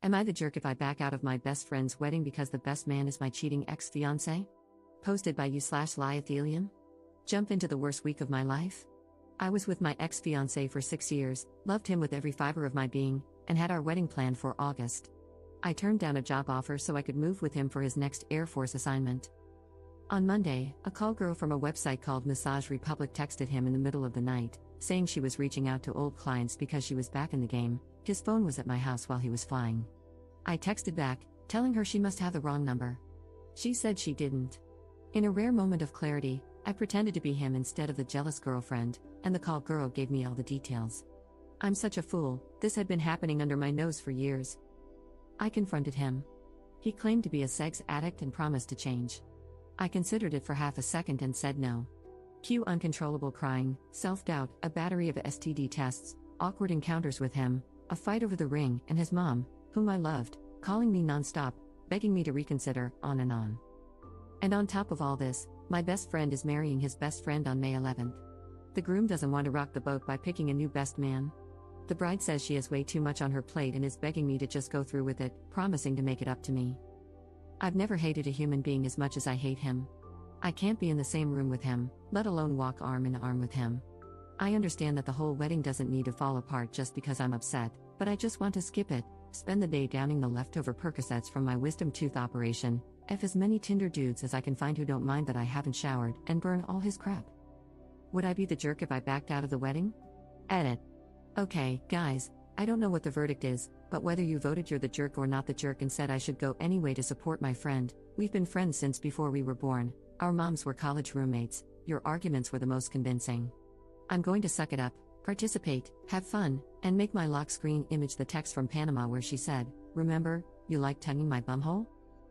Am I the jerk if I back out of my best friend's wedding because the best man is my cheating ex-fiancé? Posted by you/Liathelium. Jump into the worst week of my life? I was with my ex-fiancé for 6 years, loved him with every fiber of my being, and had our wedding planned for August. I turned down a job offer so I could move with him for his next Air Force assignment. On Monday, a call girl from a website called Massage Republic texted him in the middle of the night, saying she was reaching out to old clients because she was back in the game. His phone was at my house while he was flying. I texted back, telling her she must have the wrong number. She said she didn't. In a rare moment of clarity, I pretended to be him instead of the jealous girlfriend, and the call girl gave me all the details. I'm such a fool, this had been happening under my nose for years. I confronted him. He claimed to be a sex addict and promised to change. I considered it for half a second and said no. Cue uncontrollable crying, self-doubt, a battery of STD tests, awkward encounters with him, a fight over the ring, and his mom, whom I loved, calling me non-stop, begging me to reconsider, on and on. And on top of all this, my best friend is marrying his best friend on May 11th. The groom doesn't want to rock the boat by picking a new best man. The bride says she has way too much on her plate and is begging me to just go through with it, promising to make it up to me. I've never hated a human being as much as I hate him. I can't be in the same room with him, let alone walk arm in arm with him. I understand that the whole wedding doesn't need to fall apart just because I'm upset, but I just want to skip it, spend the day downing the leftover Percocets from my wisdom tooth operation, F as many Tinder dudes as I can find who don't mind that I haven't showered, and burn all his crap. Would I be the jerk if I backed out of the wedding? Edit. Okay, guys, I don't know what the verdict is, but whether you voted you're the jerk or not the jerk and said I should go anyway to support my friend, we've been friends since before we were born, our moms were college roommates, your arguments were the most convincing. I'm going to suck it up, participate, have fun, and make my lock screen image the text from Panama where she said, "Remember, you like tonguing my bumhole?"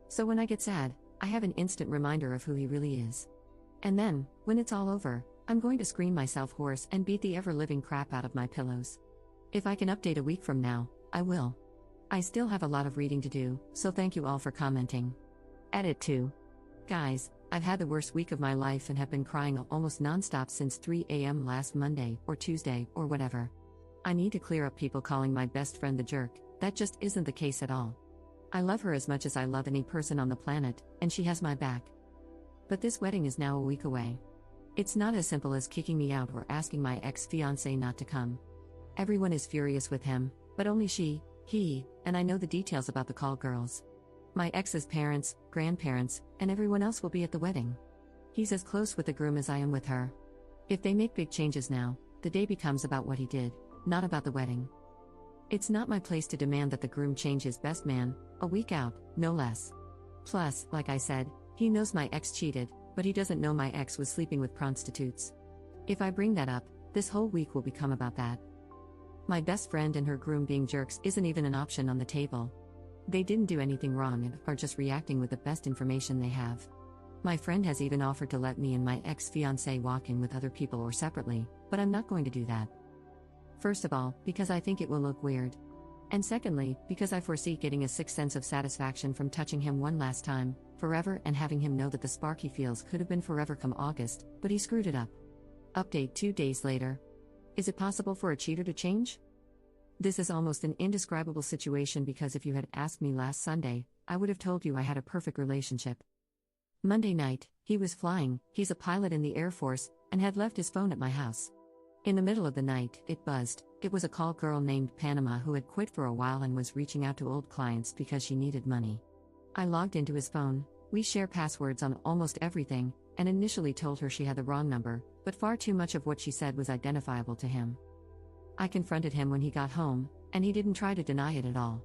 So when I get sad, I have an instant reminder of who he really is. And then, when it's all over, I'm going to scream myself hoarse and beat the ever-living crap out of my pillows. If I can update a week from now, I will. I still have a lot of reading to do, so thank you all for commenting. Edit 2. Guys, I've had the worst week of my life and have been crying almost non-stop since 3 a.m. last Monday, or Tuesday, or whatever. I need to clear up people calling my best friend the jerk, that just isn't the case at all. I love her as much as I love any person on the planet, and she has my back. But this wedding is now a week away. It's not as simple as kicking me out or asking my ex-fiancé not to come. Everyone is furious with him, but only she, he, and I know the details about the call girls. My ex's parents, grandparents, and everyone else will be at the wedding. He's as close with the groom as I am with her. If they make big changes now, the day becomes about what he did, not about the wedding. It's not my place to demand that the groom change his best man, a week out, no less. Plus, like I said, he knows my ex cheated, but he doesn't know my ex was sleeping with prostitutes. If I bring that up, this whole week will become about that. My best friend and her groom being jerks isn't even an option on the table. They didn't do anything wrong and are just reacting with the best information they have. My friend has even offered to let me and my ex-fiancé walk in with other people or separately, but I'm not going to do that. First of all, because I think it will look weird. And secondly, because I foresee getting a sixth sense of satisfaction from touching him one last time, forever, and having him know that the spark he feels could have been forever come August, but he screwed it up. Update 2 days later. Is it possible for a cheater to change? This is almost an indescribable situation because if you had asked me last Sunday, I would have told you I had a perfect relationship. Monday night, he was flying, he's a pilot in the Air Force, and had left his phone at my house. In the middle of the night, it buzzed. It was a call girl named Panama who had quit for a while and was reaching out to old clients because she needed money. I logged into his phone, we share passwords on almost everything, and initially told her she had the wrong number, but far too much of what she said was identifiable to him. I confronted him when he got home, and he didn't try to deny it at all.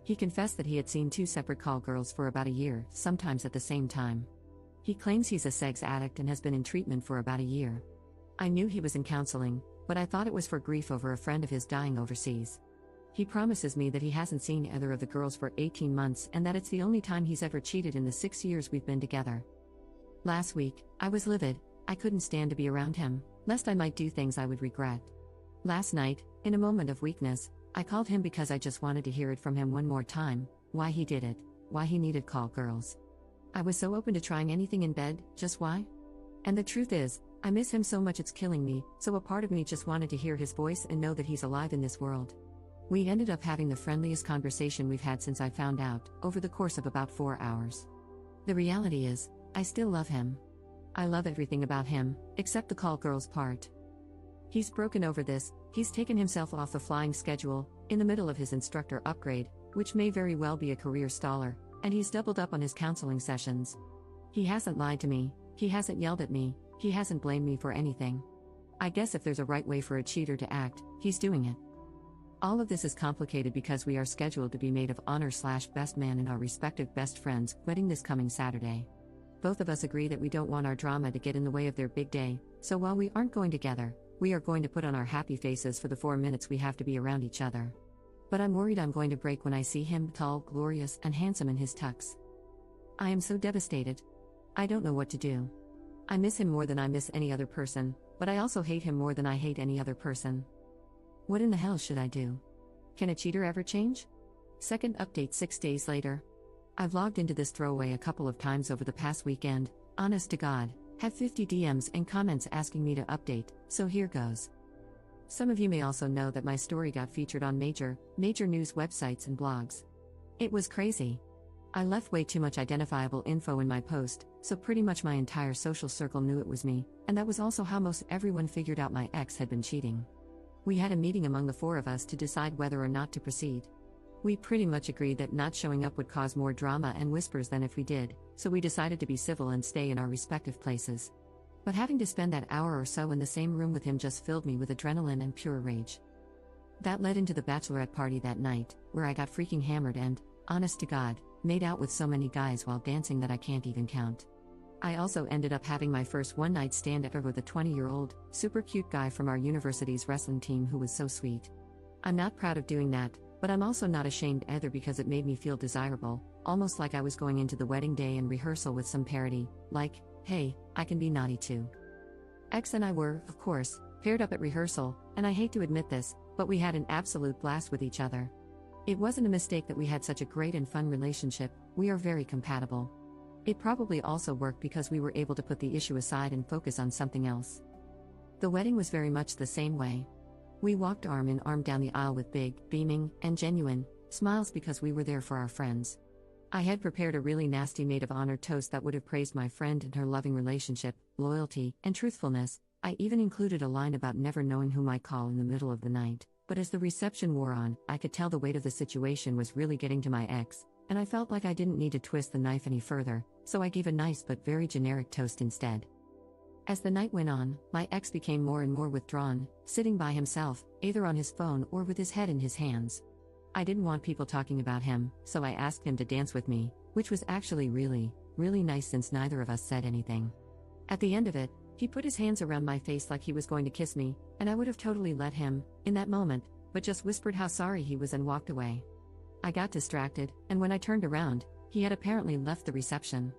He confessed that he had seen 2 separate call girls for about a year, sometimes at the same time. He claims he's a sex addict and has been in treatment for about a year. I knew he was in counseling, but I thought it was for grief over a friend of his dying overseas. He promises me that he hasn't seen either of the girls for 18 months and that it's the only time he's ever cheated in the 6 years we've been together. Last week, I was livid. I couldn't stand to be around him, lest I might do things I would regret. Last night, in a moment of weakness, I called him because I just wanted to hear it from him one more time, why he did it, why he needed call girls. I was so open to trying anything in bed, just why? And the truth is, I miss him so much it's killing me, so a part of me just wanted to hear his voice and know that he's alive in this world. We ended up having the friendliest conversation we've had since I found out, over the course of about 4 hours. The reality is, I still love him. I love everything about him, except the call girls part. He's broken over this, he's taken himself off the flying schedule, in the middle of his instructor upgrade, which may very well be a career staller, and he's doubled up on his counseling sessions. He hasn't lied to me, he hasn't yelled at me, he hasn't blamed me for anything. I guess if there's a right way for a cheater to act, he's doing it. All of this is complicated because we are scheduled to be maid of honor/best man in our respective best friends' wedding this coming Saturday. Both of us agree that we don't want our drama to get in the way of their big day, so while we aren't going together, we are going to put on our happy faces for the 4 minutes we have to be around each other. But I'm worried I'm going to break when I see him tall, glorious, and handsome in his tux. I am so devastated. I don't know what to do. I miss him more than I miss any other person, but I also hate him more than I hate any other person. What in the hell should I do? Can a cheater ever change? Second update 6 days later. I've logged into this throwaway a couple of times over the past weekend, honest to God, have 50 DMs and comments asking me to update, so here goes. Some of you may also know that my story got featured on major news websites and blogs. It was crazy. I left way too much identifiable info in my post, so pretty much my entire social circle knew it was me, and that was also how most everyone figured out my ex had been cheating. We had a meeting among the 4 of us to decide whether or not to proceed. We pretty much agreed that not showing up would cause more drama and whispers than if we did, so we decided to be civil and stay in our respective places. But having to spend that hour or so in the same room with him just filled me with adrenaline and pure rage. That led into the bachelorette party that night, where I got freaking hammered and, honest to God, made out with so many guys while dancing that I can't even count. I also ended up having my first one-night stand ever with a 20-year-old, super cute guy from our university's wrestling team who was so sweet. I'm not proud of doing that, but I'm also not ashamed either because it made me feel desirable, almost like I was going into the wedding day and rehearsal with some parody, like, hey, I can be naughty too. X and I were, of course, paired up at rehearsal, and I hate to admit this, but we had an absolute blast with each other. It wasn't a mistake that we had such a great and fun relationship, we are very compatible. It probably also worked because we were able to put the issue aside and focus on something else. The wedding was very much the same way. We walked arm in arm down the aisle with big, beaming, and genuine smiles because we were there for our friends. I had prepared a really nasty maid of honor toast that would have praised my friend and her loving relationship, loyalty, and truthfulness. I even included a line about never knowing who might call in the middle of the night, but as the reception wore on, I could tell the weight of the situation was really getting to my ex, and I felt like I didn't need to twist the knife any further, so I gave a nice but very generic toast instead. As the night went on, my ex became more and more withdrawn, sitting by himself, either on his phone or with his head in his hands. I didn't want people talking about him, so I asked him to dance with me, which was actually really nice since neither of us said anything. At the end of it, he put his hands around my face like he was going to kiss me, and I would have totally let him, in that moment, but just whispered how sorry he was and walked away. I got distracted, and when I turned around, he had apparently left the reception.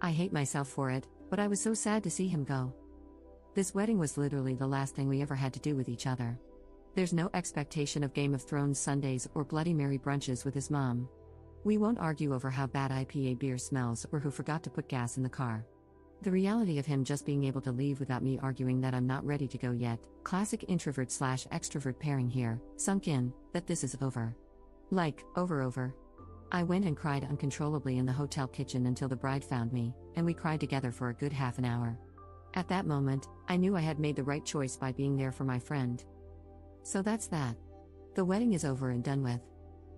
I hate myself for it, but I was so sad to see him go. This wedding was literally the last thing we ever had to do with each other. There's no expectation of Game of Thrones Sundays or Bloody Mary brunches with his mom. We won't argue over how bad IPA beer smells or who forgot to put gas in the car. The reality of him just being able to leave without me arguing that I'm not ready to go yet, classic introvert/extrovert pairing here, sunk in, that this is over. Like, over. I went and cried uncontrollably in the hotel kitchen until the bride found me, and we cried together for a good half an hour. At that moment, I knew I had made the right choice by being there for my friend. So that's that. The wedding is over and done with.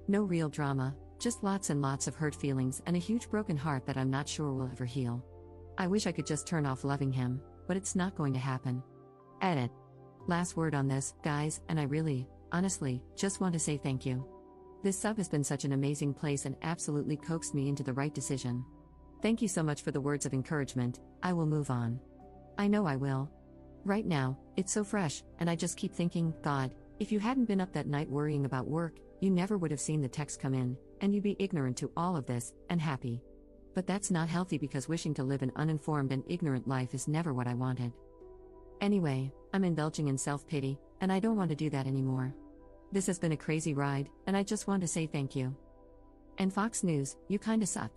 No real drama, just lots and lots of hurt feelings and a huge broken heart that I'm not sure will ever heal. I wish I could just turn off loving him, but it's not going to happen. Edit. Last word on this, guys, and I really, honestly, just want to say thank you. This sub has been such an amazing place and absolutely coaxed me into the right decision. Thank you so much for the words of encouragement. I will move on. I know I will. Right now, it's so fresh, and I just keep thinking, God, if you hadn't been up that night worrying about work, you never would have seen the text come in, and you'd be ignorant to all of this, and happy. But that's not healthy because wishing to live an uninformed and ignorant life is never what I wanted. Anyway, I'm indulging in self-pity, and I don't want to do that anymore. This has been a crazy ride, and I just want to say thank you. And Fox News, you kinda suck.